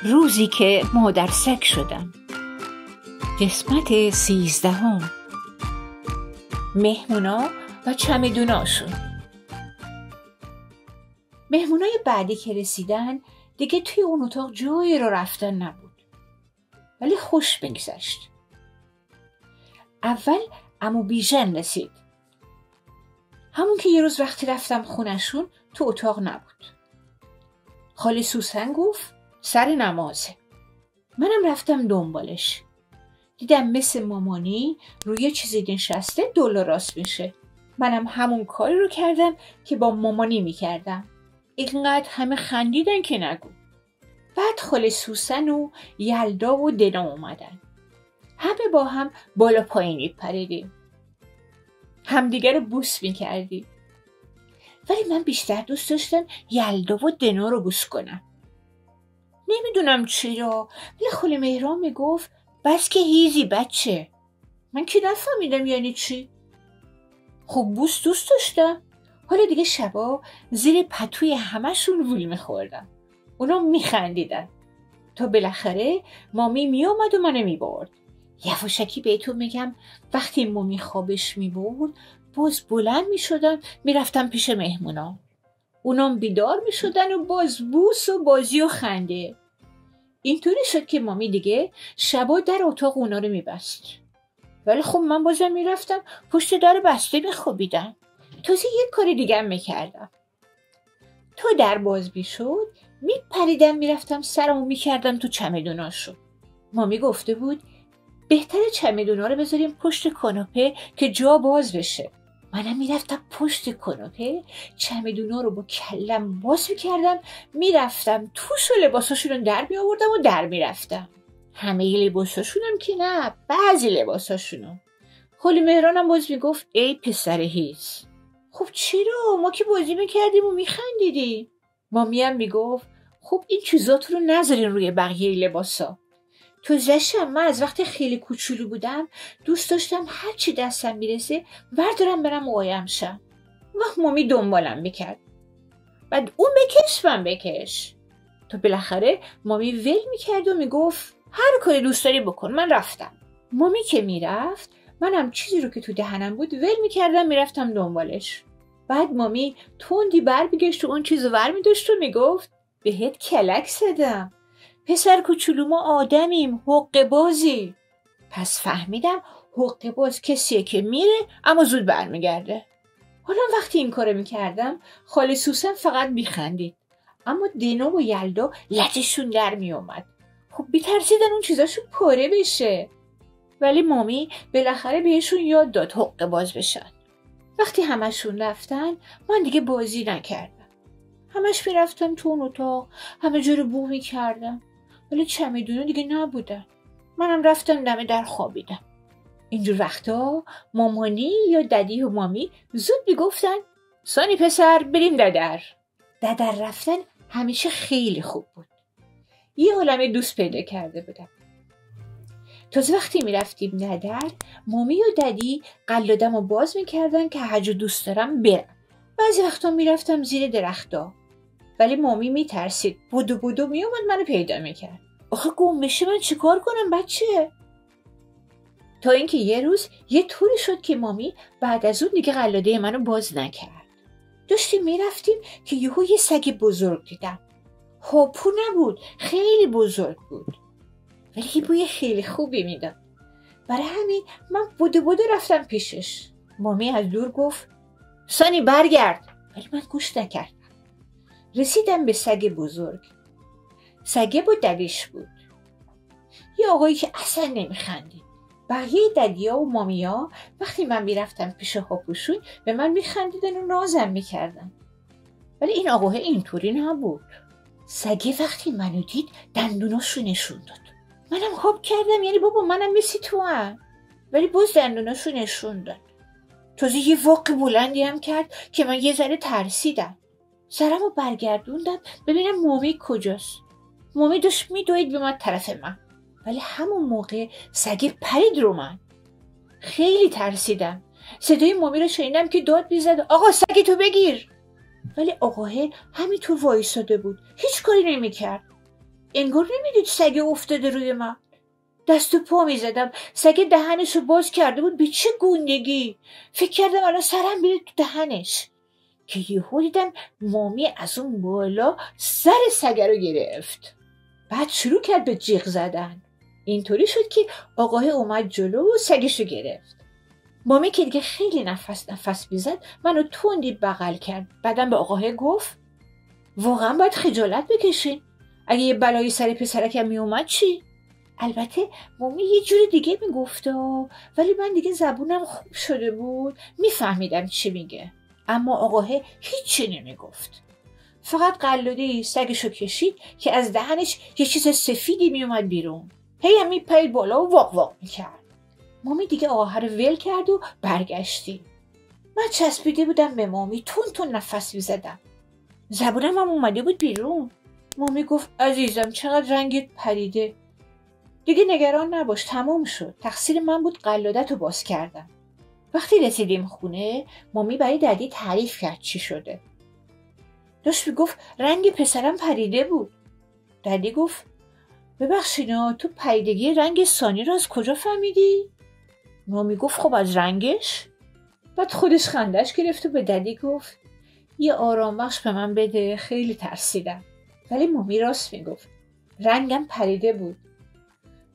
روزی که مادر سگ شدم. قسمت 13. مهمونا و چمدوناشون. مهمونای بعدی که رسیدن دیگه توی اون اتاق جایی رو رفتن نبود، ولی خوش بگذشت. اول عمو بیژن رسید، همون که یه روز وقتی رفتم خونشون تو اتاق نبود. خاله سوسن گفت سر نمازه. منم رفتم دنبالش، دیدم مثل مامانی روی چیزی نشسته دل راست میشه. منم همون کاری رو کردم که با مامانی میکردم. اینقدر همه خندیدن که نگو. بعد خاله سوسن و یلدا و دنا اومدن. همه با هم بالا پایین میپریدیم، همدیگه رو بوس میکردیم. ولی من بیشتر دوست داشتم یلدا و دنا رو بوس کنم. نمیدونم چرا، ولی خاله مهران میگفت بس که هیزی بچه. من که نفهمیدم یعنی چی. خب بوس دوست داشتم. حالا دیگه شبا زیر پتوی همشون وول میخوردم. اونا میخندیدن تا بالاخره مامی میامد و منو میبرد. یواشکی بهتون میگم وقتی مامی خوابش میبرد باز بلند میشدم میرفتم پیش مهمونا. اونام بیدار میشدن و باز بوس و بازی و خنده. اینطوری شد که مامی دیگه شبا در اتاق اونا رو میبست. ولی خب من بازم میرفتم پشت در بسته میخوابیدم. تازه یک کار دیگه هم میکردم. تا در باز میشد میپریدم میرفتم سرمو میکردم تو چمدوناشو. مامی گفته بود بهتره چمدونا رو بذاریم پشت کاناپه که جا باز بشه. منم میرفتم پشت کاناپه چمدونا رو با کلم باز میکردم میرفتم توش و لباساشون رو در میآوردم و در میرفتم. همه لباساشونم که نه، بعضی لباساشونو. خاله مهرانم باز میگفت ای پسر هیز. خب چرا؟ ما که بازی میکردیم و میخندیدیم. مامی هم میگفت خب این چیزاتو رو نذارین روی بقیه لباسا. تو زشم من از وقتی خیلی کوچولو بودم دوست داشتم هرچی دستم میرسه بردارم برم قایم شم. وقت مامی دنبالم میکرد، بعد اون بکش من بکش. تو بالاخره مامی ول میکرد و میگفت هر کاری دوست داری بکن. من رفتم. مامی که میرفت منم چیزی رو که تو دهنم بود ول میکردم میرفتم دنبالش. بعد مامی تندی بر بگشت و اون چیزو ور میداشت و میگفت بهت کلک زدم پسر کوچولو، ما آدمیم، حقه بازی. پس فهمیدم حقه باز کسیه که میره اما زود برمیگرده. حالا وقتی این کارو میکردم خاله سوسن فقط میخندید، اما دنا و یلدا لجشون در میومد. خب بی‌ترسیدن اون چیزاشو پاره بشه. ولی مامی بالاخره بهشون یاد داد حقه باز بشن. وقتی همشون رفتن من دیگه بازی نکردم. همش میرفتم تو اون اتاق، همه جا رو بو میکردم. ولی چمدونا دیگه نبودن. منم رفتم دم در خوابیدم. اینجور وقتا مامانی یا ددی و مامی زود میگفتن سانی پسر بریم ددر. ددر رفتن همیشه خیلی خوب بود. یه عالمه دوست پیدا کرده بودم. تازه وقتی میرفتیم ددر مامی و ددی قلادمو باز میکردن که هر جا دوست دارم برم. بعضی وقتا میرفتم زیر درختا، ولی مامی میترسید بودو میومد منو پیدا میکرد. آخه گم بشه من چیکار کنم بچه؟ تا اینکه یه روز یه طوری شد که مامی بعد از اون دیگه قلاده منو باز نکرد. داشتیم میرفتیم که یهو یه سگ بزرگ دیدم. هاپو نبود، خیلی بزرگ بود، ولی یه بوی خیلی خوبی میداد. برای همین من بودو رفتم پیشش. مامی از دور گفت سانی برگرد، ولی من گوش نکردم. رسیدم به سگ بزرگ. سگه با ددیش بود، یه آقایی که اصلا نمیخندید. بقیه ددیا و مامیا وقتی من میرفتم پیش هاپوشون به من میخندیدن و نازم میکردن. ولی این آقاه اینطوری نبود. سگه وقتی منو دید دندوناشو نشون داد. منم هاپ کردم یعنی بابا منم مثل تو هم. ولی باز دندوناشو نشون داد. تازه یه واق بلندی هم کرد که من یه ذره ترسیدم. سرمو برگردوندم ببینم مامی کجاست. مامی داشت میدوید به من طرف من، ولی همون موقع سگه پرید رو من. خیلی ترسیدم. صدای مامی رو شنیدم که داد میزد آقا سگ تو بگیر. ولی آقاه همینطور وایساده بود، هیچ کاری نمیکرد. انگار نمیدید سگ افتاده روی من. دست و پا میزدم، سگ دهنشو باز کرده بود به چه گندگی. فکر کردم الان سرم میره تو دهنش که یهو دیدم مامی از اون بالا سر سگ رو گرفت. بعد شروع کرد به جیغ زدن. اینطوری شد که آقاه اومد جلو و سگشو گرفت. مامی که دیگه خیلی نفس میزد منو تندی بغل کرد. بعدم به آقاه گفت واقعا باید خجالت بکشین. اگه یه بلایی سر پسرکم میومد چی؟ البته مامی یه جور دیگه میگفت ولی من دیگه زبونم خوب شده بود، میفهمیدم چی میگه. اما آقاه هیچی نمیگفت. فقط قلاده سگشو کشید که از دهنش یه چیز سفیدی میومد بیرون. هی هم میپرید بالا و واق واق میکرد. مامی دیگه آقاه رو ول کرد و برگشتیم. من چسبیده بودم به مامی، تون نفس میزدم. زبونم هم اومده بود بیرون. مامی گفت عزیزم چقدر رنگت پریده. دیگه نگران نباش، تموم شد. تقصیر من بود قلادتو باز کردم. وقتی رسیدیم خونه مامی برای ددی تعریف کرد چی شده. داشت میگفت رنگ پسرم پریده بود. ددی گفت ببخشینا تو پریدگی رنگ سانی رو از کجا فهمیدی؟ مامی گفت خب از رنگش. بعد خودش خندش گرفت و به ددی گفت یه آرام بخش به من بده، خیلی ترسیدم. ولی مامی راست میگفت، رنگم پریده بود.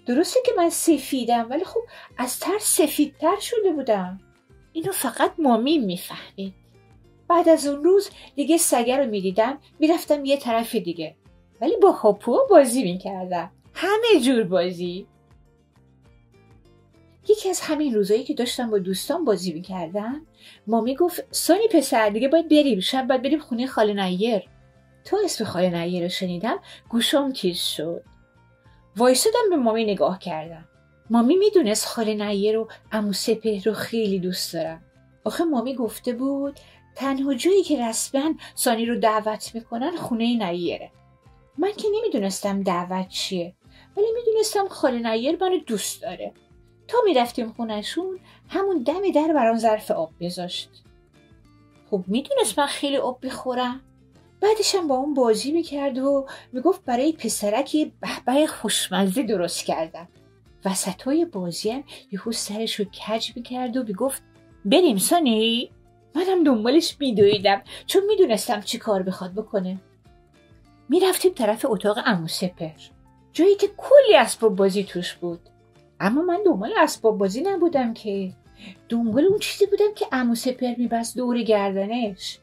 درسته که من سفیدم ولی خب از ترس سفیدتر شده بودم. اینو فقط مامی میفهمید. بعد از اون روز دیگه سگه رو میدیدم میرفتم یه طرف دیگه، ولی با هاپو بازی میکردم، همه جور بازی. یکی از همین روزایی که داشتم با دوستان بازی میکردم مامی گفت سانی پسر دیگه باید بریم، شب باید بریم خونه خاله نیر. تا اسم خاله نیر رو شنیدم گوشام تیز شد. وایسادم به مامی نگاه کردم. مامی میدونست خاله نیر و عمو سپهر رو خیلی دوست دارم. آخه مامی گفته بود تنها جایی که رسما سانی رو دعوت میکنن خونه نیره. من که نمیدونستم دعوت چیه، ولی میدونستم خاله نیر منو دوست داره. تا میرفتیم خونهشون همون دم در برام ظرف آب میذاشت. خب میدونست من خیلی آب میخورم. بعدش هم با اون بازی میکرد و میگفت برای پسرک یه بهبه خوشمزه درست کردم. وسطای بازی هم یهو سرش رو کج میکرد و میگفت بریم سانی. منم دنبالش میدویدم چون میدونستم چی کار بخواد بکنه. میرفتیم طرف اتاق عمو سپهر، جایی که کلی اسباب بازی توش بود. اما من دنبال اسباب بازی نبودم که، دنبال اون چیزی بودم که عمو سپهر میبست دور گردنش.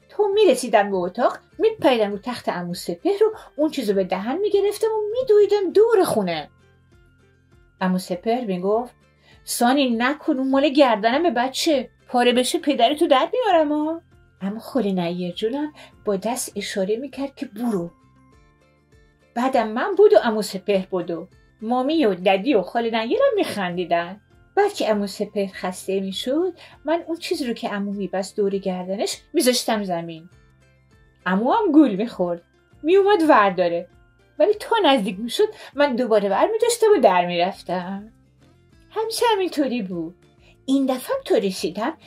تا میرسیدم به اتاق میپریدم رو تخت عمو سپهر رو اون چیزو به دهن میگرفتم و میدویدم دور خونه. عمو سپهر میگفت سانی نکن، اون مال گردنم بچه، پاره بشه پدرتو در میارم ها. اما خاله نیر جونم با دست اشاره میکرد که برو. بعدم من بود و عمو سپهر بود و مامی و ددی و خاله نیرم میخندیدن. بعد که عمو سپهر خسته میشد من اون چیزی رو که عمو میبست دور گردنش میذاشتم زمین. عمو هم گول میخورد، میومد ورداره، ولی تا نزدیک میشد من دوباره ور میداشتم و در میرفتم. همیشه همینطوری بود. این دفعه تا رسیدم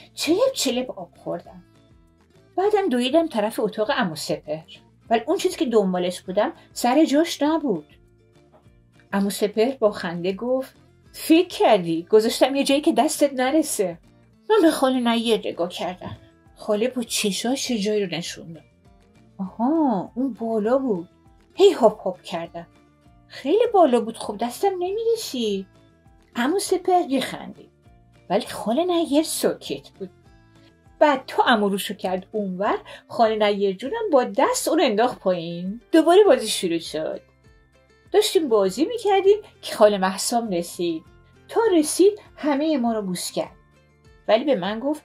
چلب آب خوردم. بعدم دویدم طرف اتاق عمو سپهر، ولی اون چیزی که دنبالش بودم سر جاش نبود. عمو سپهر با خنده گفت فکر کردی گذاشتم یه جایی که دستت نرسه. من به خاله نیر نگاه کردم. خاله با چشاش جایی رو نشون داد. آها اون بالا بود. هی هاپ هاپ کردم. خیلی بالا بود، خب دستم نمیرسید. عمو سپهر خندید، ولی خاله نیر ساکت بود. بعد تو عمو روشو کرد اونور، خاله نیر جونم با دست اون انداخت پایین. دوباره بازی شروع شد. داشتیم بازی میکردیم که خاله مهسام رسید. تا رسید همه ما رو بوس کرد، ولی به من گفت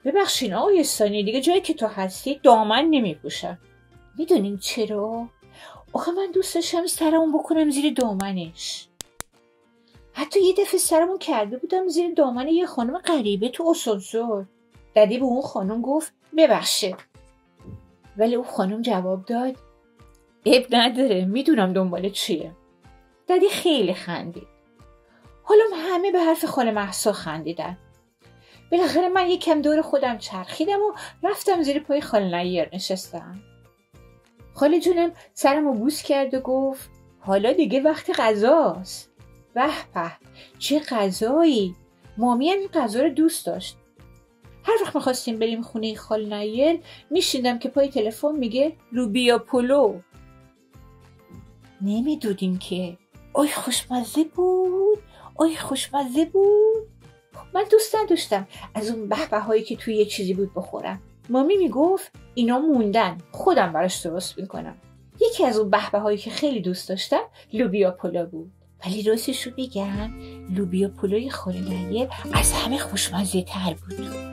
ببخشین آقای سانی دیگه جایی که تو هستی دامن نمیپوشم. میدونین چرا؟ آخه من دوست داشتم سرمون بکنم زیر دامنش. حتی یه دفعه سرمون کرده بودم زیر دامن یه خانم غریبه تو آسانسور. ددی به اون خانم گفت ببخشه، ولی اون خانم جواب داد عیب نداره، میدونم دنبال چیه. ددی خیلی خندید. حالا همه به حرف خاله مهسا خندیدن. بالاخره من یکم دور خودم چرخیدم و رفتم زیر پای خاله نیر نشستم. خاله جونم سرمو بوس کرد و گفت حالا دیگه وقت غذاست. به به، چه غذایی! مامی هم این غذا رو دوست داشت. هر وقت می‌خواستیم بریم خونه خال نیل میشیدم که پای تلفن میگه لوبیا پلو. نمیدونیم که. آی خوشمزه بود، آی خوشمزه بود. من دوست نداشتم از اون بهبه هایی که توی یه چیزی بود بخورم. مامی میگفت اینا موندن، خودم براش درست میکنم. یکی از اون بهبه هایی که خیلی دوست داشتم لوبیا پلو بود. ولی راستش رو بگم لوبیا پلوی خال نیل از همه خوشمزه تر بود.